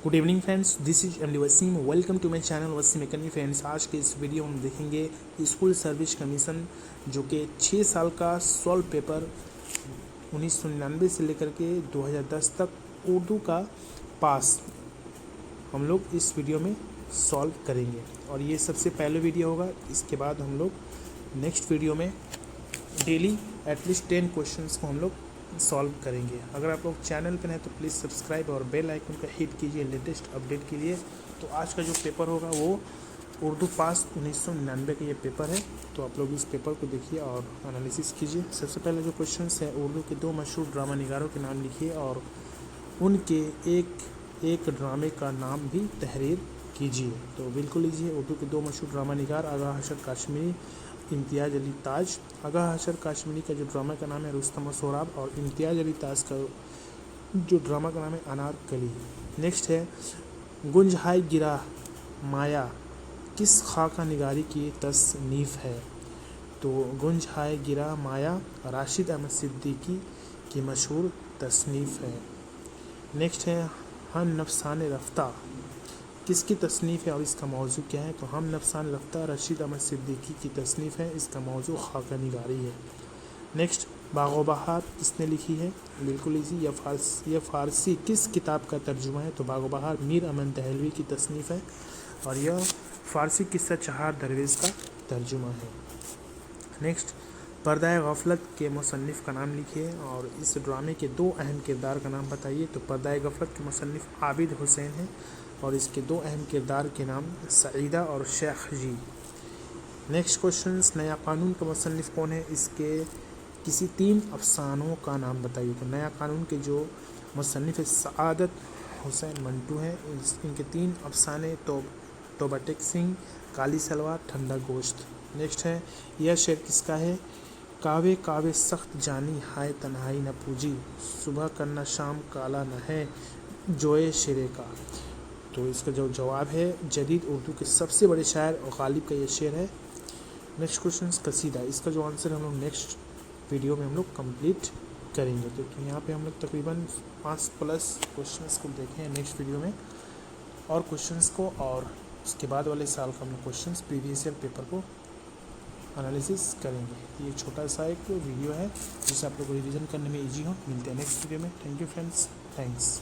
Good evening friends, this is MD Wasim. Welcome to my channel Wasim academy. Friends, आज के इस video में हम देखेंगे स्कूल सर्विस कमीशन जो कि 6 साल का सॉल्व पेपर 1999 से लेकर के 2010 तक उर्दू का पास हम लोग इस वीडियो में सॉल्व करेंगे। और ये सबसे पहले वीडियो होगा। इसके बाद हम लोग नेक्स्ट वीडियो में डेली एटलीस्ट 10 क्वेश्चंस को हम लोग सॉल्व करेंगे। अगर आप लोग चैनल पर हैं तो प्लीज़ सब्सक्राइब और बेल आइकन का हिट कीजिए लेटेस्ट अपडेट के लिए। तो आज का जो पेपर होगा वो उर्दू पास 1999 का ये पेपर है। तो आप लोग इस पेपर को देखिए और एनालिसिस कीजिए। सबसे पहले जो क्वेश्चन है, उर्दू के 2 मशहूर ड्रामा निगारों के नाम लिखिए और उनके एक ड्रामे का नाम भी तहरीर कीजिए। तो बिल्कुल लीजिए। उर्दू के 2 मशहूर ड्रामा निगार आगा हशर काश्मीरी, इम्तियाज़ अली ताज। आगा हशर काश्मीरी का जो ड्रामा का नाम है रुस्तम और सोहराब, और इम्तियाज़ अली ताज का जो ड्रामा का नाम है अनारकली। नेक्स्ट है गुंज हाय गिरा माया किस खाका निगारी की तसनीफ़ है। तो गुंज हाय गिरा माया राशिद अहमद सिद्दीकी की मशहूर तसनीफ़ है। नेक्स्ट है हम नफसान रफ्ता किसकी तसनीफ़ है और इसका मौजू क्या है। तो हम नफसान रफ्ता रशीद अहमद सिद्दीकी की तसनीफ़ है, इसका मौजू खाका निगारी है। नेक्स्ट बाग़ो बहार किसने लिखी है। बिल्कुल इजी। यह फ़ारसी किस किताब का तर्जुमा है। तो बाग़ो बहार मीर अमन दहलवी की तसनीफ़ है और यह फ़ारसी किस्सा चहार दरवेज़ का तर्जुमा है। नेक्स्ट पर्दा गफलत के मुसन्निफ़ का नाम लिखिए और इस ड्रामे के 2 अहम किरदार का नाम बताइए। तो पर्दा गफलत के मुसन्निफ़ आबिद हुसैन हैं और इसके 2 अहम किरदार के नाम सईदा और शेख जी। नेक्स्ट क्वेश्चन, नया कानून का मुसन्निफ़ कौन है। इसके किसी 3 अफसानों का नाम बताइए। तो नया कानून के जो मुसन्निफ़ है सआदत हुसैन मंटू हैं। इनके 3 अफसाने तोबा टेक सिंह, काली सलवार, ठंडा गोश्त। नेक्स्ट है यह शेर किसका है। कावे कावे सख्त जानी हाय तन्हाई न पूजी, सुबह करना शाम काला न है जोए शेरे का। तो इसका जो जवाब है जदीद उर्दू के सबसे बड़े शायर और गालिब का ये शेर है। नेक्स्ट क्वेश्चन कसीदा, इसका जो आंसर हम लोग नेक्स्ट वीडियो में हम लोग कंप्लीट करेंगे। तो यहाँ पे हम लोग तकरीबन 5+ क्वेश्चंस को देखें नेक्स्ट वीडियो में और क्वेश्चंस को, और उसके बाद वाले साल का हम लोग क्वेश्चंस प्रीवियस ईयर पेपर को एनालिसिस करेंगे। ये छोटा सा एक वीडियो है जिससे आप लोग को रिवीजन करने में ईजी हो। मिलते हैं नेक्स्ट वीडियो में। Thank you friends, thanks.